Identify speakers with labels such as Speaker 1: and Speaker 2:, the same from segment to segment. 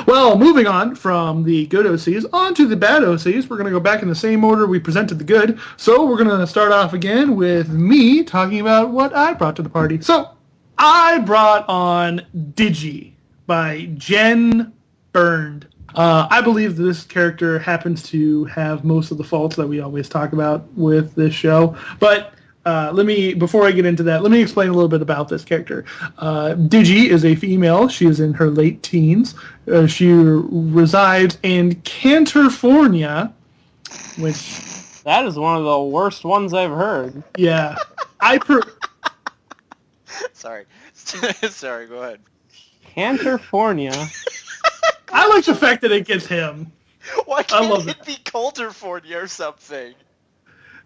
Speaker 1: Well, moving on from the good OCs on to the bad OCs. We're going to go back in the same order we presented the good. So we're going to start off again with me talking about what I brought to the party. So I brought on Digi by Jen Burned. I believe this character happens to have most of the faults that we always talk about with this show. But before I get into that, let me explain a little bit about this character. Digi is a female. She is in her late teens. She resides in California, which...
Speaker 2: That is one of the worst ones I've heard.
Speaker 1: Yeah.
Speaker 3: Sorry. Sorry, go ahead.
Speaker 2: California.
Speaker 1: I like the fact that it gets him.
Speaker 3: Why can't it be California or something?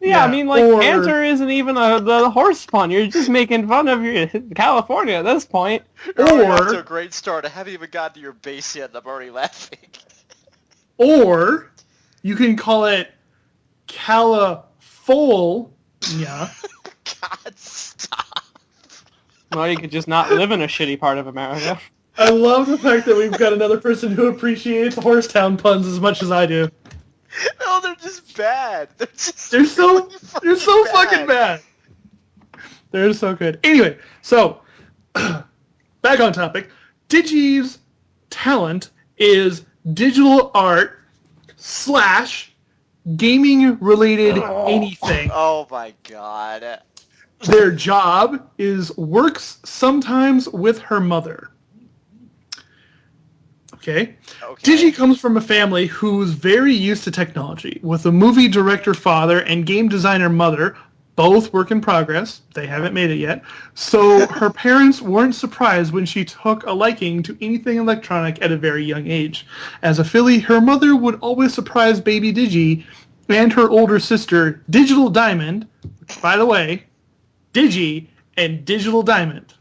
Speaker 2: Yeah, I mean, Cantor isn't even the horse pun. You're just making fun of your California at this point.
Speaker 3: That's a great start. I haven't even gotten to your base yet, and I'm already laughing.
Speaker 1: Or you can call it California.
Speaker 3: God, stop.
Speaker 2: Well, you could just not live in a shitty part of America.
Speaker 1: I love the fact that we've got another person who appreciates Horsetown puns as much as I do.
Speaker 3: No, they're just bad.
Speaker 1: They're so fucking bad. They're so good. Anyway, so back on topic. Digi's talent is digital art / gaming related anything.
Speaker 3: Oh my god.
Speaker 1: Their job is works sometimes with her mother. Okay. Digi comes from a family who's very used to technology, with a movie director father and game designer mother, both work in progress. They haven't made it yet. So her parents weren't surprised when she took a liking to anything electronic at a very young age. As a filly, her mother would always surprise baby Digi and her older sister, Digital Diamond, which, by the way, Digi and Digital Diamond.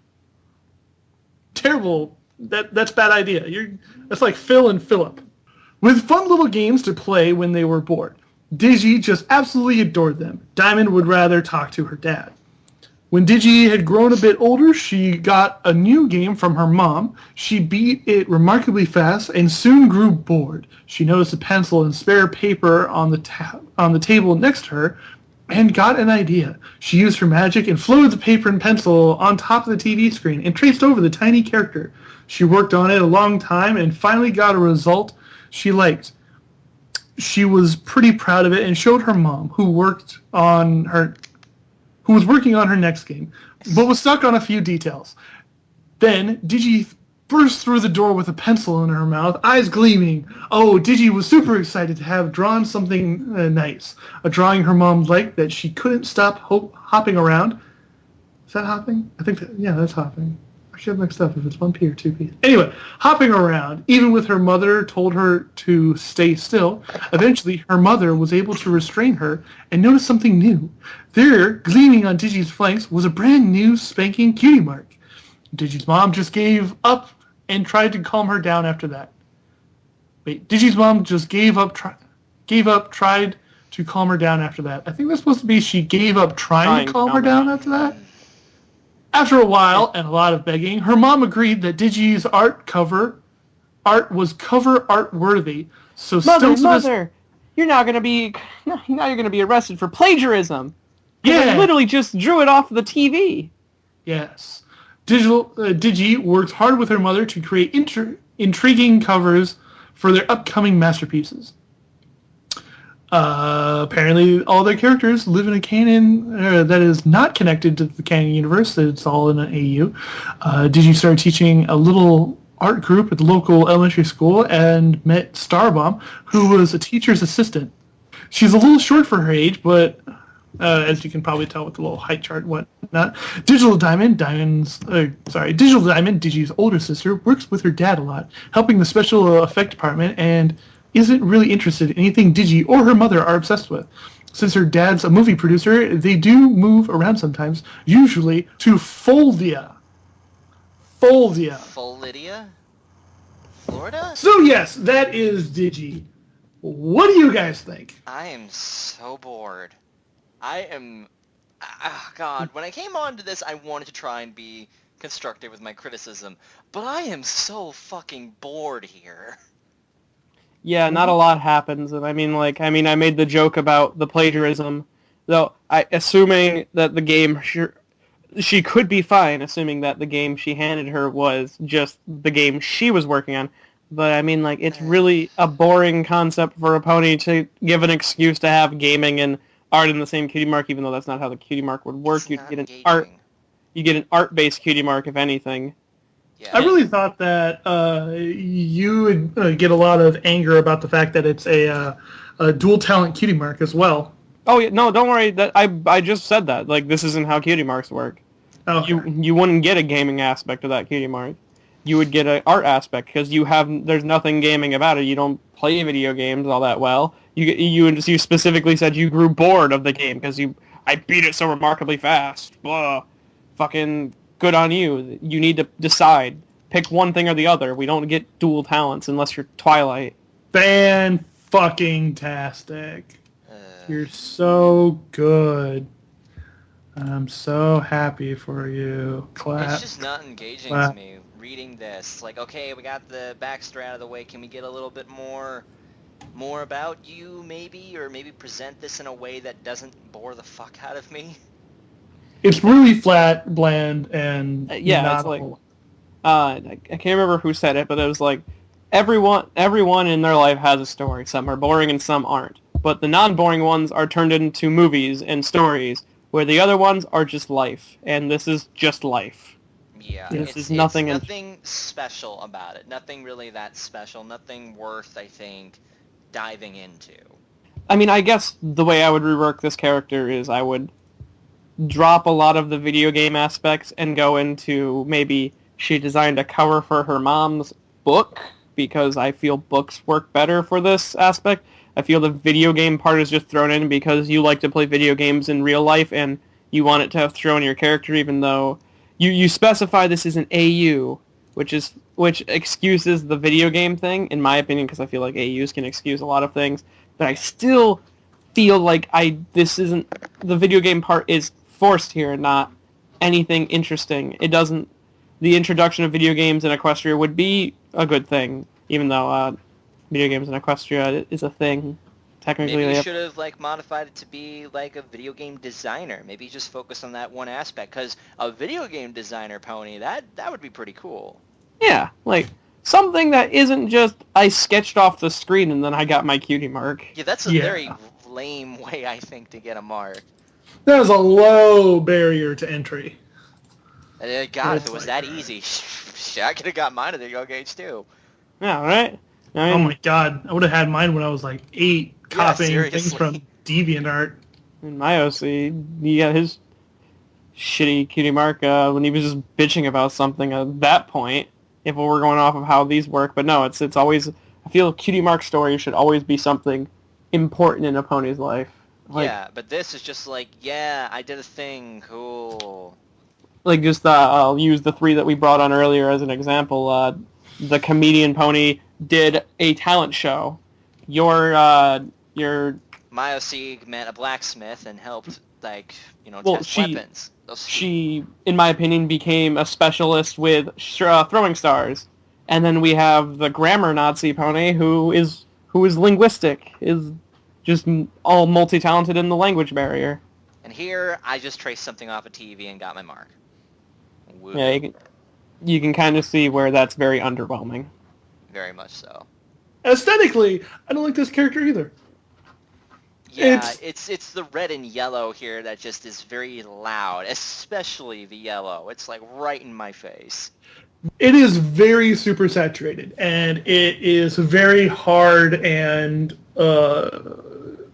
Speaker 1: Terrible. That's a bad idea. That's like Phil and Philip. With fun little games to play when they were bored. Digi just absolutely adored them. Diamond would rather talk to her dad. When Digi had grown a bit older, she got a new game from her mom. She beat it remarkably fast and soon grew bored. She noticed a pencil and spare paper on the table next to her and got an idea. She used her magic and floated the paper and pencil on top of the TV screen and traced over the tiny character. She worked on it a long time and finally got a result she liked. She was pretty proud of it and showed her mom, who was working on her next game, but was stuck on a few details. Then Digi burst through the door with a pencil in her mouth, eyes gleaming. Oh, Digi was super excited to have drawn something nice. A drawing her mom liked that she couldn't stop hopping around. Is that hopping? I think that's hopping. I should have mixed up if it's 1P or 2P. Anyway, hopping around, even with her mother told her to stay still. Eventually, her mother was able to restrain her and notice something new. There, gleaming on Digi's flanks, was a brand new spanking cutie mark. Digi's mom just gave up and tried to calm her down after that. Wait, Digi's mom just gave up, tried to calm her down after that. I think that's supposed to be she gave up trying to calm her down after that. After a while and a lot of begging, her mom agreed that Digi's art was cover art worthy. So
Speaker 2: Mother, you're now going to be arrested for plagiarism. Yeah, I literally just drew it off the TV.
Speaker 1: Yes, Digi worked hard with her mother to create intriguing covers for their upcoming masterpieces. Apparently, all their characters live in a canon that is not connected to the canon universe. It's all in an AU. Digi started teaching a little art group at the local elementary school and met Starbomb, who was a teacher's assistant. She's a little short for her age, but as you can probably tell with the little height chart and whatnot. Digital Diamond, Digi's older sister, works with her dad a lot, helping the special effect department, and isn't really interested in anything Digi or her mother are obsessed with. Since her dad's a movie producer, they do move around sometimes, usually to Foldia. Florida? So yes, that is Digi. What do you guys think?
Speaker 3: I am so bored. God, when I came onto this, I wanted to try and be constructive with my criticism, but I am so fucking bored here.
Speaker 2: Yeah, not a lot happens, and I made the joke about the plagiarism, though. Assuming that the game, she could be fine, assuming that the game she handed her was just the game she was working on. But it's really a boring concept for a pony to give an excuse to have gaming and art in the same cutie mark, even though that's not how the cutie mark would work.
Speaker 3: It's not engaging.
Speaker 2: You get an art-based cutie mark, if anything.
Speaker 3: Yeah.
Speaker 1: I really thought that you would get a lot of anger about the fact that it's a dual talent cutie mark as well.
Speaker 2: Oh yeah, no, don't worry. That I just said that. Like, this isn't how cutie marks work.
Speaker 1: Okay.
Speaker 2: You wouldn't get a gaming aspect of that cutie mark. You would get an art aspect because there's nothing gaming about it. You don't play video games all that well. You specifically said you grew bored of the game because I beat it so remarkably fast. Blah. Fucking good on you. You need to decide. Pick one thing or the other. We don't get dual talents unless you're Twilight.
Speaker 1: Fan-fucking-tastic. You're so good. I'm so happy for you. Clap.
Speaker 3: It's just not engaging to me reading this. Like, okay, we got the backstory out of the way. Can we get a little bit more about you, maybe? Or maybe present this in a way that doesn't bore the fuck out of me?
Speaker 1: It's really flat, bland, and
Speaker 2: Yeah,
Speaker 1: not
Speaker 2: it's like,
Speaker 1: whole.
Speaker 2: I can't remember who said it, but it was like, everyone in their life has a story. Some are boring and some aren't. But the non-boring ones are turned into movies and stories, where the other ones are just life. And this is just life.
Speaker 3: Yeah,
Speaker 2: It's
Speaker 3: nothing special about it. Nothing really that special. Nothing worth, I think, diving into.
Speaker 2: I guess the way I would rework this character is I would drop a lot of the video game aspects and go into maybe she designed a cover for her mom's book, because I feel books work better for this aspect. I feel the video game part is just thrown in because you like to play video games in real life and you want it to have thrown your character, even though you specify this is an AU, which excuses the video game thing, in my opinion, because I feel like AUs can excuse a lot of things. But I still feel like this isn't, the video game part is forced here, not anything interesting. It doesn't. The introduction of video games in Equestria would be a good thing, even though video games in Equestria is a thing. Technically,
Speaker 3: Maybe you should have modified it to be like a video game designer. Maybe just focus on that one aspect, because a video game designer pony, that would be pretty cool.
Speaker 2: Yeah, like something that isn't just I sketched off the screen and then I got my cutie mark.
Speaker 3: Yeah, that's a very lame way, I think, to get a mark.
Speaker 1: That was a low barrier to entry.
Speaker 3: God, if it was that easy, I could have got mine at the young age too.
Speaker 2: Yeah, right?
Speaker 1: Oh my god, I would have had mine when I was like 8, copying things from DeviantArt.
Speaker 2: In my OC, he got his shitty cutie mark when he was just bitching about something at that point, if we were going off of how these work. But no, it's always, I feel cutie mark stories should always be something important in a pony's life. Like,
Speaker 3: yeah, but this is just like, yeah, I did a thing, cool.
Speaker 2: Like, just I'll use the 3 that we brought on earlier as an example. The comedian pony did a talent show. Your
Speaker 3: My OC met a blacksmith and helped, like, test
Speaker 2: she,
Speaker 3: weapons.
Speaker 2: She, in my opinion, became a specialist with throwing stars. And then we have the grammar Nazi pony, who is linguistic, is just all multi-talented in the language barrier.
Speaker 3: And here, I just traced something off a TV and got my mark. Woo.
Speaker 2: Yeah, you can kind of see where that's very underwhelming.
Speaker 3: Very much so.
Speaker 1: Aesthetically, I don't like this character either.
Speaker 3: Yeah, it's the red and yellow here that just is very loud, especially the yellow. It's like right in my face.
Speaker 1: It is very super saturated, and it is very hard and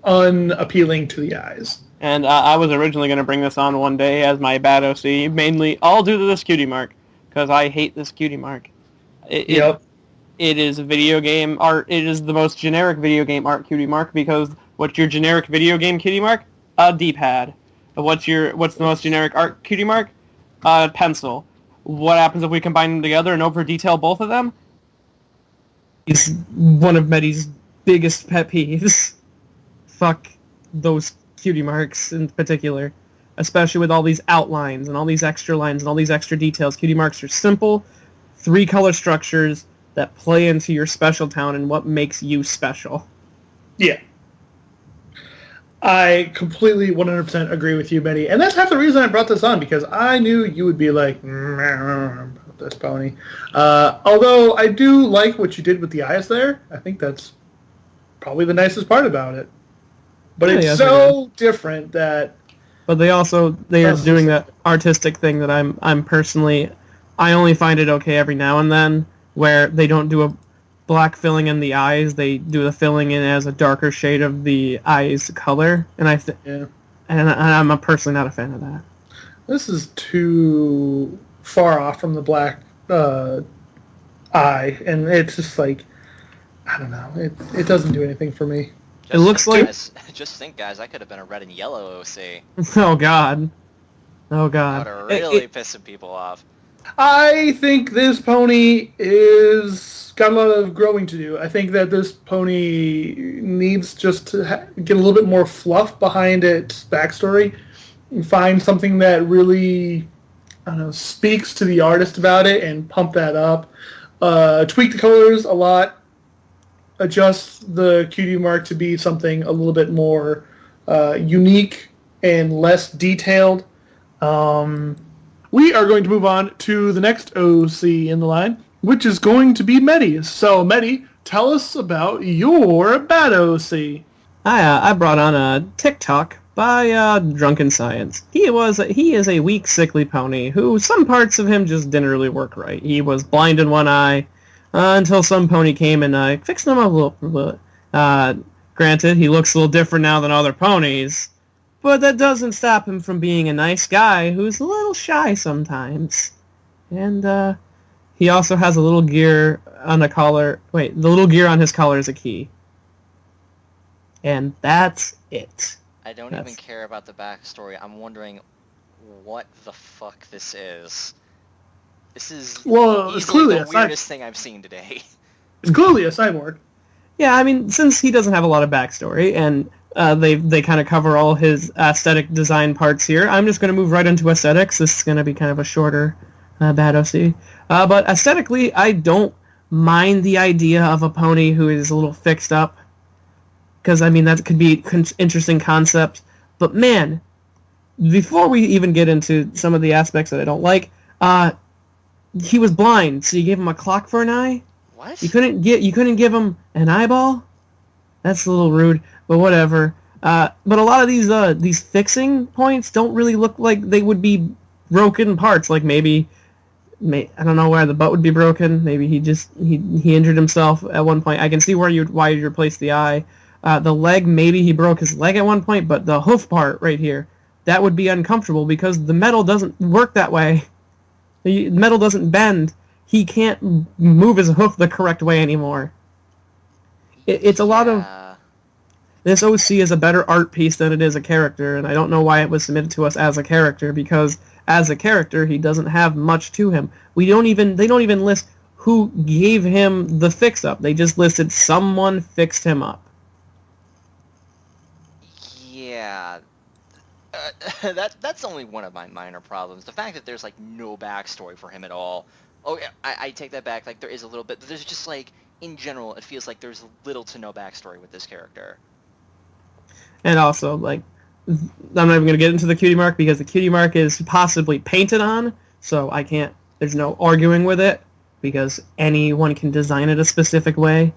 Speaker 1: unappealing to the eyes.
Speaker 2: And I was originally going to bring this on one day as my bad OC, mainly all due to this cutie mark, because I hate this cutie mark. It is video game art. It is the most generic video game art cutie mark, because what's your generic video game cutie mark? A D-pad. What's the most generic art cutie mark? Pencil. What happens if we combine them together and over-detail both of them? It's one of Medi's biggest pet peeves. Fuck those cutie marks in particular. especially with all these outlines and all these extra lines and all these extra details. Cutie marks are simple, 3-color structures that play into your special town and what makes you special.
Speaker 1: Yeah. I completely 100% agree with you, Betty. And that's half the reason I brought this on, because I knew you would be like, about this pony. Although I do like what you did with the eyes there. I think that's probably the nicest part about it. But
Speaker 2: Yeah,
Speaker 1: it's so different that...
Speaker 2: But they are doing that artistic thing that I'm personally, I only find it okay every now and then, where they don't do a black filling in the eyes, they do the filling in as a darker shade of the eyes color, and I'm personally not a fan of that.
Speaker 1: This is too far off from the black eye, and it's just like, I don't know, it doesn't do anything for me.
Speaker 2: It looks like...
Speaker 3: Just think, guys, I could have been a red and yellow OC.
Speaker 2: Oh, God. Oh, God.
Speaker 3: That would have really pissing people off.
Speaker 1: I think this pony is got a lot of growing to do. I think that this pony needs just to get a little bit more fluff behind its backstory and find something that really, I don't know, speaks to the artist about it and pump that up. Tweak the colors a lot. Adjust the cutie mark to be something a little bit more unique and less detailed. We are going to move on to the next OC in the line, which is going to be Medi. So, Medi, tell us about your bad OC.
Speaker 2: I brought on a TikTok by Drunken Science. He is a weak, sickly pony who some parts of him just didn't really work right. He was blind in one eye until some pony came and fixed him up a little bit. Granted, he looks a little different now than other ponies, but that doesn't stop him from being a nice guy who's a little shy sometimes. And he also has a little gear on the collar. Wait, the little gear on his collar is a key. And that's it.
Speaker 3: I don't even care about the backstory. I'm wondering what the fuck this is. This is
Speaker 1: it's clearly
Speaker 3: the weirdest thing I've seen today.
Speaker 1: It's clearly a cyborg.
Speaker 2: Yeah, I mean, since he doesn't have a lot of backstory, and they kind of cover all his aesthetic design parts here, I'm just going to move right into aesthetics. This is going to be kind of a shorter bad OC. But aesthetically, I don't mind the idea of a pony who is a little fixed up, because, I mean, that could be interesting concept. But, man, before we even get into some of the aspects that I don't like, he was blind, so you gave him a clock for an eye?
Speaker 3: What?
Speaker 2: You couldn't give him an eyeball? That's a little rude, but whatever. But a lot of these fixing points don't really look like they would be broken parts. Like maybe I don't know where the butt would be broken. Maybe he injured himself at one point. I can see why you'd replace the eye. The leg, maybe he broke his leg at one point, but the hoof part right here, that would be uncomfortable because the metal doesn't work that way. The metal doesn't bend. He can't move his hoof the correct way anymore. It's a lot of... This OC is a better art piece than it is a character, and I don't know why it was submitted to us as a character, because as a character, he doesn't have much to him. They don't even list who gave him the fix-up. They just listed someone fixed him up.
Speaker 3: Yeah. That's only one of my minor problems. The fact that there's, like, no backstory for him at all. Oh, I take that back. Like, there is a little bit. But there's just, like, in general, it feels like there's little to no backstory with this character.
Speaker 2: And also, like, I'm not even going to get into the cutie mark because the cutie mark is possibly painted on, so I can't, there's no arguing with it because anyone can design it a specific way.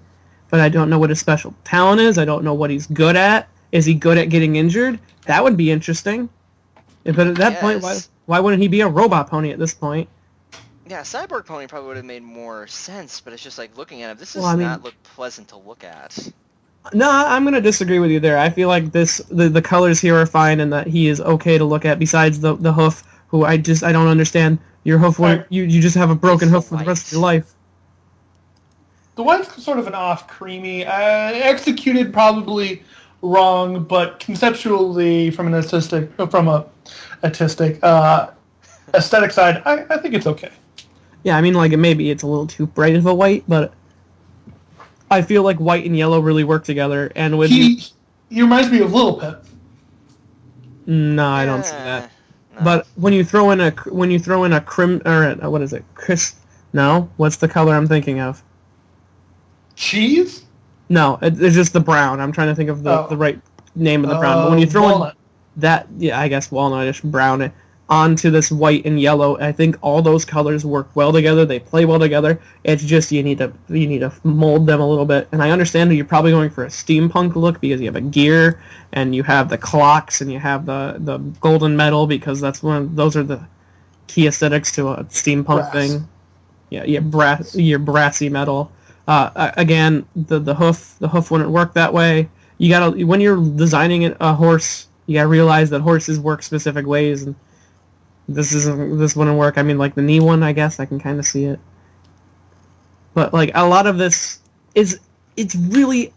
Speaker 2: But I don't know what his special talent is. I don't know what he's good at. Is he good at getting injured? That would be interesting. But at that point, why wouldn't he be a robot pony at this point?
Speaker 3: Yeah, Cyborg Pony probably would have made more sense, but it's just like looking at him, this does not look pleasant to look at.
Speaker 2: No, I'm going to disagree with you there. I feel like the colors here are fine and that he is okay to look at besides the hoof, who I don't understand. Your hoof, you just have a broken hoof for the rest of your life.
Speaker 1: The white's sort of an off creamy, executed probably wrong, but conceptually from a aesthetic side, I think it's okay.
Speaker 2: Yeah, I mean, like, maybe it's a little too bright of a white, but I feel like white and yellow really work together. And with
Speaker 1: he reminds me of Little Pet.
Speaker 2: No, I don't see that.
Speaker 3: No.
Speaker 2: But when you throw in a crim or what is it? No, what's the color I'm thinking of?
Speaker 1: Cheese?
Speaker 2: No, it's just the brown. I'm trying to think of the right name of the brown. But when you throw
Speaker 1: walnut.
Speaker 2: in that, yeah, I guess walnut-ish brown it onto this white and yellow, I think all those colors work well together. They play well together. It's just you need to mold them a little bit. And I understand that you're probably going for a steampunk look because you have a gear and you have the clocks and you have the golden metal because those are the key aesthetics to a steampunk thing. Yeah, your brassy metal. Again, the hoof wouldn't work that way. You gotta when you're designing a horse, you gotta realize that horses work specific ways, and this wouldn't work. I mean, like the knee one, I guess I can kind of see it, but like a lot of this it's really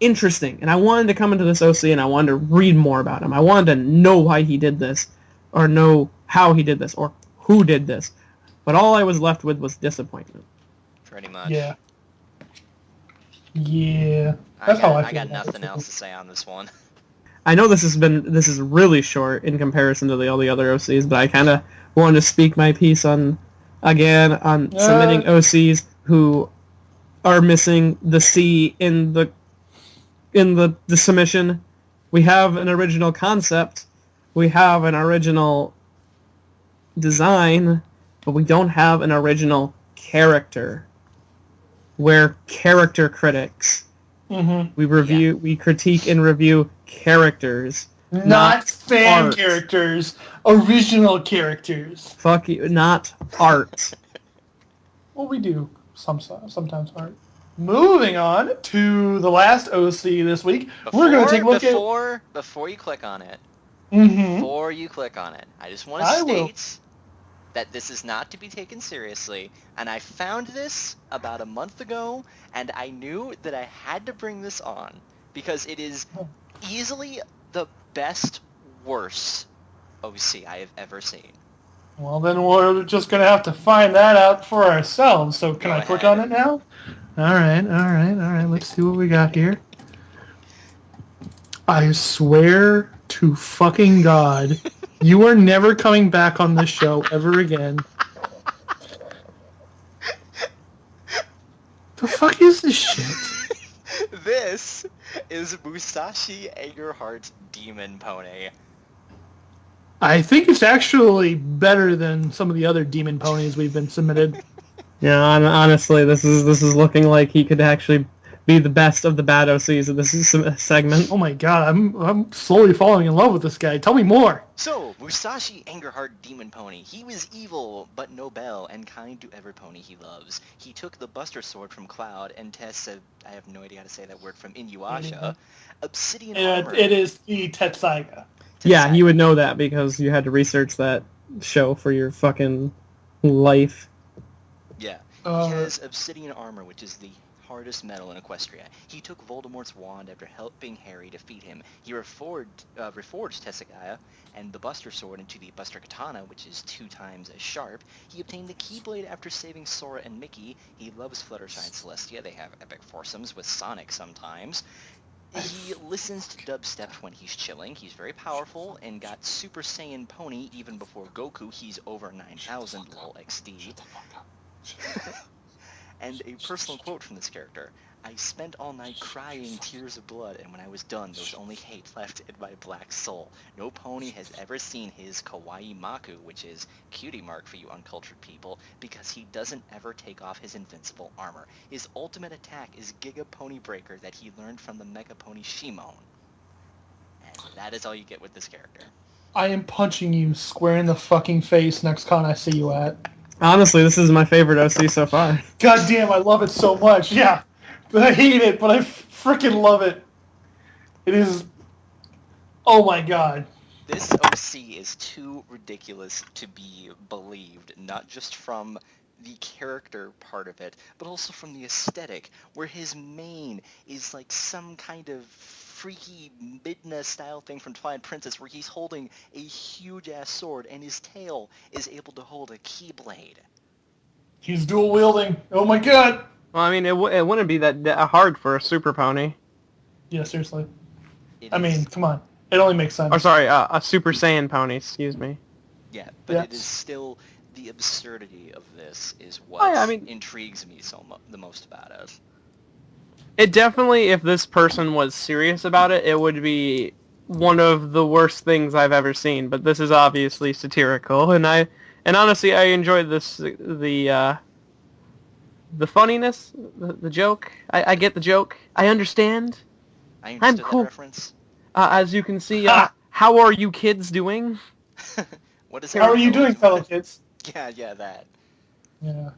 Speaker 2: interesting, and I wanted to come into this OC and I wanted to read more about him. I wanted to know why he did this, or know how he did this, or who did this. But all I was left with was disappointment.
Speaker 3: Pretty much.
Speaker 1: Yeah. Yeah. That's how I feel.
Speaker 3: I got nothing else to say on this one.
Speaker 2: I know this is really short in comparison to all the other OCs, but I kind of wanted to speak my piece on submitting OCs who are missing the C in the submission. We have an original concept, we have an original design, but we don't have an original character. We're character critics.
Speaker 1: Mm-hmm.
Speaker 2: We critique and review characters,
Speaker 1: not fan
Speaker 2: art.
Speaker 1: characters, original characters.
Speaker 2: Fuck you, not art.
Speaker 1: Well, we do sometimes art. Moving on to the last OC this week, we're going to take a look at...
Speaker 3: Before you click on it,
Speaker 1: Mm-hmm.
Speaker 3: I just want to state that this is not to be taken seriously, and I found this about a month ago, and I knew that I had to bring this on, because it is easily the best worst OC I have ever seen.
Speaker 1: Well, then we're just going to have to find that out for ourselves. So can I click on it now? All right. Let's see what we got here. I swear to fucking God, you are never coming back on this show ever again. The fuck is this shit?
Speaker 3: This is Musashi Eggerhart's Demon Pony.
Speaker 1: I think it's actually better than some of the other demon ponies we've been submitted.
Speaker 2: Yeah, honestly, this is looking like he could actually be the best of the bad OCs of this segment.
Speaker 1: Oh my God, I'm slowly falling in love with this guy. Tell me more.
Speaker 3: So, Musashi Eggerhart Demon Pony. He was evil, but noble, and kind to every pony he loves. He took the Buster Sword from Cloud and Tessa, I have no idea how to say that word, from Inuyasha. Obsidian Armor.
Speaker 1: It is the Tetsaiga.
Speaker 2: Yeah, you would know that because you had to research that show for your fucking life.
Speaker 3: Yeah. He has Obsidian Armor, which is the hardest metal in Equestria. He took Voldemort's wand after helping Harry defeat him. He reforged Tessagaya and the Buster Sword into the Buster Katana, which is 2 times as sharp. He obtained the Keyblade after saving Sora and Mickey. He loves Fluttershy and Celestia. They have epic foursomes with Sonic sometimes. He listens to dubstep when he's chilling. He's very powerful and got Super Saiyan Pony even before Goku. He's over 9,000 lol XD. And a personal quote from this character: I spent all night crying tears of blood, and when I was done, there was only hate left in my black soul. No pony has ever seen his kawaii maku, which is cutie mark for you uncultured people, because he doesn't ever take off his invincible armor. His ultimate attack is Giga Pony Breaker that he learned from the Mega Pony Shimon. And that is all you get with this character.
Speaker 1: I am punching you square in the fucking face next con I see you at.
Speaker 2: Honestly, this is my favorite OC so far.
Speaker 1: God damn, I love it so much. Yeah. But I hate it, but I freaking love it. It is... Oh my God.
Speaker 3: This OC is too ridiculous to be believed, not just from the character part of it, but also from the aesthetic, where his mane is like some kind of freaky Midna style thing from Twilight Princess, where he's holding a huge ass sword and his tail is able to hold a keyblade.
Speaker 1: He's dual wielding. Oh my God.
Speaker 2: Well, I mean, it wouldn't be that hard for a super pony.
Speaker 1: Yeah, seriously. I mean, come on. It only makes sense.
Speaker 2: Or sorry, a Super Saiyan pony, excuse me.
Speaker 3: Yeah, but
Speaker 1: Yes.
Speaker 3: it is still the absurdity of this is
Speaker 2: Oh,
Speaker 3: what
Speaker 2: yeah, I mean-
Speaker 3: intrigues me the most about it.
Speaker 2: It definitely, if this person was serious about it, it would be one of the worst things I've ever seen. But this is obviously satirical, and honestly, I enjoyed the funniness, the joke. I get the joke. I understand.
Speaker 3: I
Speaker 2: I'm
Speaker 3: understood
Speaker 2: cool.
Speaker 3: that reference.
Speaker 2: As you can see,
Speaker 1: Ha!
Speaker 2: how are you kids doing?
Speaker 3: What is
Speaker 1: How are you
Speaker 3: fellow-
Speaker 1: doing, fellow kids?
Speaker 3: Yeah, that.
Speaker 1: Yeah.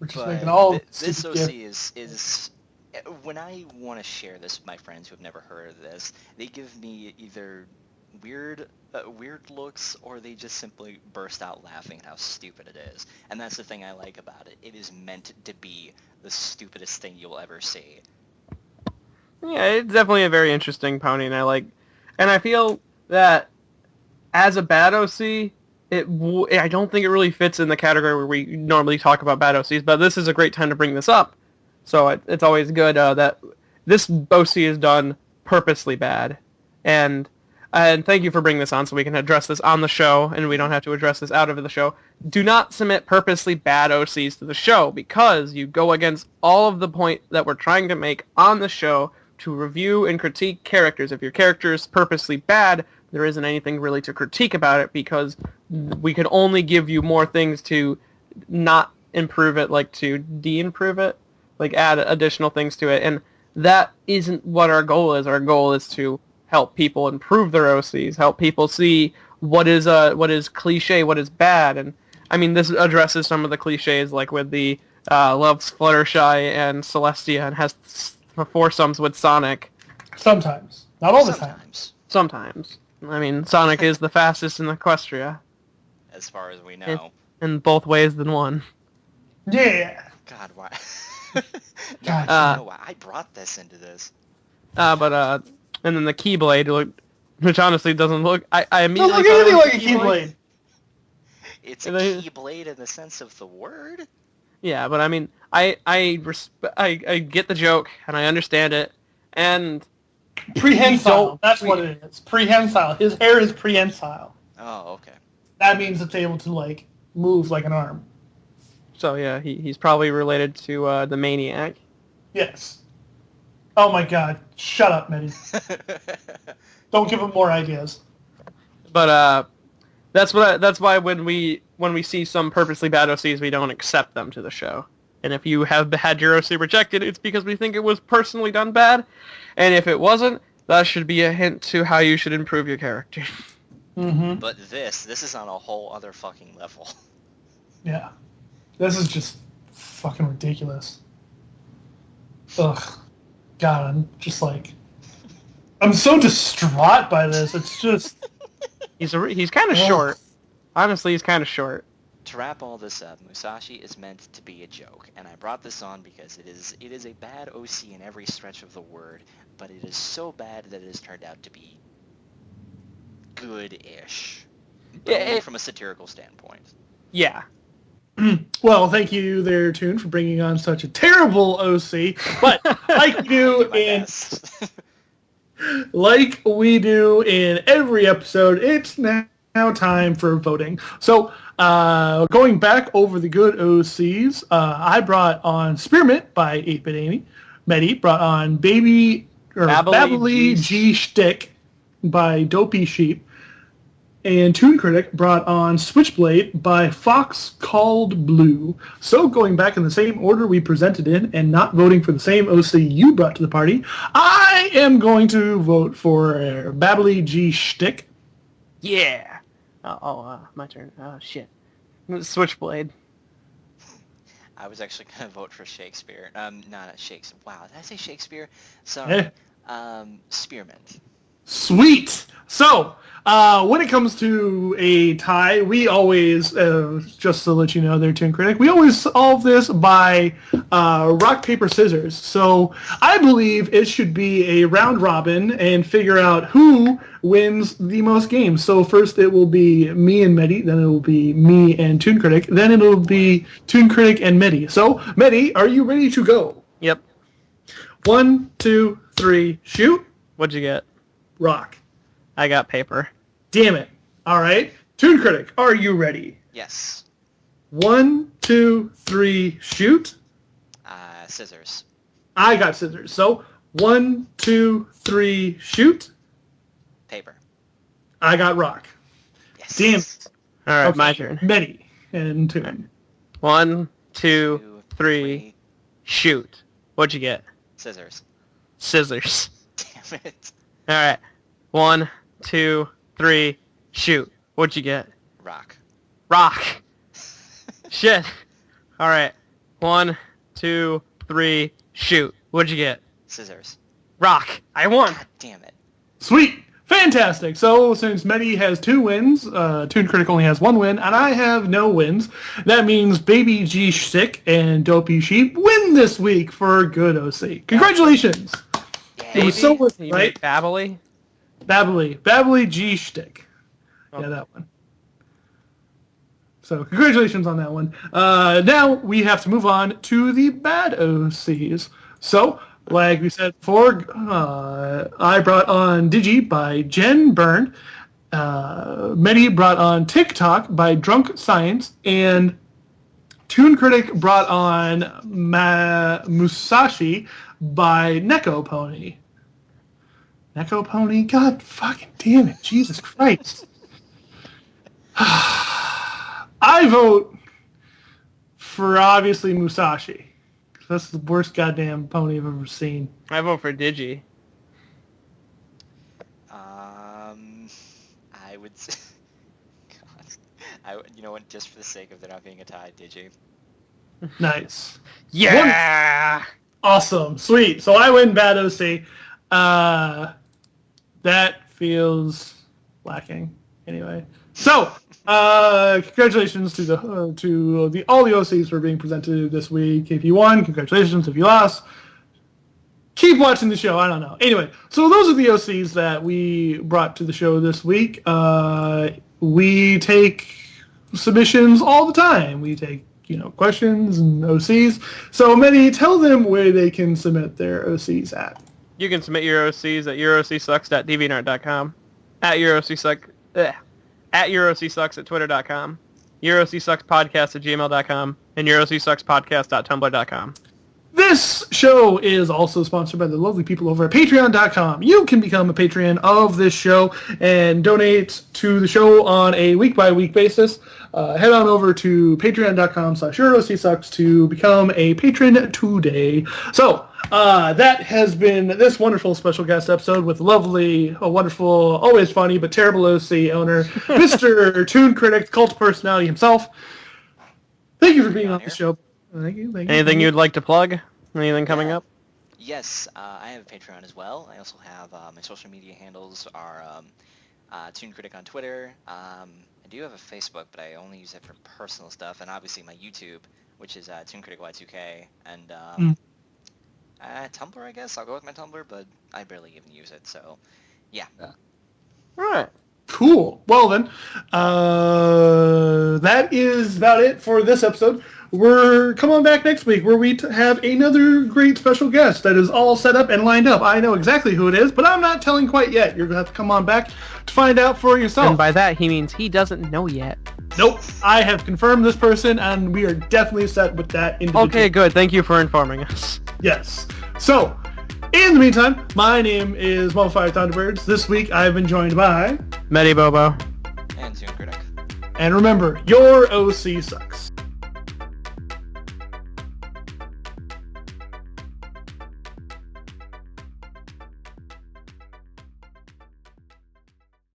Speaker 1: We're just making
Speaker 3: But
Speaker 1: all
Speaker 3: this
Speaker 1: stupid
Speaker 3: OC
Speaker 1: gifts.
Speaker 3: is when I want to share this with my friends who have never heard of this, they give me either weird looks, or they just simply burst out laughing at how stupid it is. And that's the thing I like about it. It is meant to be the stupidest thing you'll ever see.
Speaker 2: Yeah, it's definitely a very interesting pony, and I feel that as a bad OC, I don't think it really fits in the category where we normally talk about bad OCs, but this is a great time to bring this up. So it's always good that this OC is done purposely bad, and thank you for bringing this on so we can address this on the show, and we don't have to address this out of the show. Do not submit purposely bad OCs to the show, because you go against all of the point that we're trying to make on the show to review and critique characters. If your character is purposely bad, there isn't anything really to critique about it, because we can only give you more things to not improve it, like to de-improve it, like add additional things to it, and that isn't what our goal is. Our goal is to help people improve their OCs, help people see what is cliche, what is bad, and I mean this addresses some of the cliches, like with the loves Fluttershy and Celestia, and has foursomes with Sonic.
Speaker 1: Sometimes. Not all the time.
Speaker 2: Sometimes. I mean, Sonic is the fastest in Equestria.
Speaker 3: As far as we know.
Speaker 2: In both ways than one.
Speaker 1: Yeah.
Speaker 3: God, why?
Speaker 1: God,
Speaker 3: I know why. I brought this into this.
Speaker 2: And then the Keyblade, which honestly doesn't look. I
Speaker 1: Doesn't
Speaker 2: immediately
Speaker 1: look
Speaker 2: thought it
Speaker 1: anything
Speaker 2: was
Speaker 1: like a Keyblade.
Speaker 3: It's a
Speaker 2: And they-
Speaker 3: keyblade in the sense of the word.
Speaker 2: Yeah, but I mean, I get the joke and I understand it, and
Speaker 1: Prehensile. That's what it is. Prehensile. His hair is prehensile.
Speaker 3: Oh, okay.
Speaker 1: That means it's able to like move like an arm.
Speaker 2: So yeah, he's probably related to the Maniac.
Speaker 1: Yes. Oh my God! Shut up, Medi. Don't give him more ideas.
Speaker 2: But that's why when we see some purposely bad OCs, we don't accept them to the show. And if you have had your OC rejected, it's because we think it was personally done bad. And if it wasn't, that should be a hint to how you should improve your character.
Speaker 1: Mm-hmm.
Speaker 3: But this is on a whole other fucking level.
Speaker 1: Yeah. This is just fucking ridiculous. Ugh. God, I'm just like... I'm so distraught by this. It's just...
Speaker 2: He's kind of short. Honestly, he's kind of short.
Speaker 3: To wrap all this up, Musashi is meant to be a joke, and I brought this on because it is a bad OC in every stretch of the word, but it is so bad that it has turned out to be good-ish, but only from a satirical standpoint.
Speaker 2: Yeah.
Speaker 1: Well, thank you there, Toon, for bringing on such a terrible OC. But like we do like we do in every episode, it's now time for voting. So, going back over the good OCs, I brought on Spearmint by 8-Bit Amy. Medi brought on Babbly G Shtick by Dopey Sheep. And ToonKritic brought on Switchblade by Fox Called Blue. So going back in the same order we presented in and not voting for the same OC you brought to the party, I am going to vote for Babbly G Shtick.
Speaker 2: Yeah. My turn. Oh, shit. Switchblade.
Speaker 3: I was actually going to vote for Shakespeare. Not Shakespeare. Wow, did I say Shakespeare? Sorry. Spearmint.
Speaker 1: Sweet. So, when it comes to a tie, we always, just to let you know there, ToonKritic, we always solve this by rock, paper, scissors. So, I believe it should be a round robin and figure out who wins the most games. So, first it will be me and Medi, then it will be me and ToonKritic, then it will be ToonKritic and Medi. So, Medi, are you ready to go?
Speaker 2: Yep.
Speaker 1: 1, 2, 3, shoot.
Speaker 2: What'd you get?
Speaker 1: Rock.
Speaker 2: I got paper.
Speaker 1: Damn it. All right. ToonKritic, are you ready?
Speaker 3: Yes.
Speaker 1: 1, 2, 3, shoot.
Speaker 3: Scissors.
Speaker 1: I got scissors. So 1, 2, 3, shoot.
Speaker 3: Paper.
Speaker 1: I got rock.
Speaker 3: Yes.
Speaker 1: Damn it.
Speaker 2: All right,
Speaker 1: Okay.
Speaker 2: my turn.
Speaker 1: Many and Toon.
Speaker 2: 1, 2, 3, shoot. What'd you get?
Speaker 3: Scissors.
Speaker 2: Scissors.
Speaker 3: Damn it.
Speaker 2: All right. 1, 2, 3, shoot. What'd you get?
Speaker 3: Rock.
Speaker 2: Rock. Shit. All right. 1, 2, 3, shoot. What'd you get?
Speaker 3: Scissors.
Speaker 2: Rock. I won.
Speaker 3: God damn it.
Speaker 1: Sweet. Fantastic. So since Medi has 2 wins, ToonKritic only has 1 win, and I have no wins, that means Baby G Stick and Dopey Sheep win this week for good OC. Congratulations.
Speaker 3: Yay.
Speaker 1: It was so worth
Speaker 2: You
Speaker 1: it, right?
Speaker 2: mean Babbly?
Speaker 1: Babbly G Stick.
Speaker 2: Okay.
Speaker 1: Yeah, that one. So congratulations on that one. Now we have to move on to the bad OCs. So, like we said before, I brought on Digi by Jen Byrne. Medi brought on TikTok by Drunk Science, and ToonKritic brought on Musashi by Neko Pony. Neko Pony? God fucking damn it. Jesus Christ. I vote for, obviously, Musashi. That's the worst goddamn pony I've ever seen.
Speaker 2: I vote for Digi.
Speaker 3: I would. God. You know what? Just for the sake of there not being a tie, Digi.
Speaker 1: Nice.
Speaker 2: Yeah!
Speaker 1: Awesome. Sweet. So I win bad OC. That feels lacking. Anyway. So, congratulations to all the OCs for being presented this week. If you won, congratulations. If you lost, keep watching the show. I don't know. Anyway, so those are the OCs that we brought to the show this week. We take submissions all the time. We take, questions and OCs. So, Medi, tell them where they can submit their OCs at.
Speaker 2: You can submit your OCs at yourocsucks.deviantart.com, at yourocsucks at twitter.com, yourocsuckspodcast at gmail.com, and yourocsuckspodcast.tumblr.com.
Speaker 1: This show is also sponsored by the lovely people over at patreon.com. You can become a Patreon of this show and donate to the show on a week-by-week basis. Head on over to patreon.com/yourocsucks to become a patron today. So, that has been this wonderful special guest episode with lovely, wonderful, always funny, but terrible OC owner, Mr. ToonKritic, cult personality himself. Thank you for being on the show. Thank you.
Speaker 2: Anything you'd like to plug? Anything coming up?
Speaker 3: Yes, I have a Patreon as well. I also have my social media handles are ToonKritic on Twitter. I do have a Facebook, but I only use it for personal stuff, and obviously my YouTube, which is ToonKriticY2K, and Tumblr, I guess. I'll go with my Tumblr, but I barely even use it, so yeah.
Speaker 2: All right.
Speaker 1: Cool. Well then, that is about it for this episode. Come on back next week where we have another great special guest that is all set up and lined up. I know exactly who it is, but I'm not telling quite yet. You're going to have to come on back to find out for yourself.
Speaker 2: And by that, he means he doesn't know yet.
Speaker 1: Nope. I have confirmed this person, and we are definitely set with that individual.
Speaker 2: Okay, good. Thank you for informing us.
Speaker 1: Yes. So, in the meantime, my name is Mummified Thunderbirds. This week I've been joined by
Speaker 2: Medi Bobo.
Speaker 3: And ToonKritic.
Speaker 1: And remember, your OC sucks.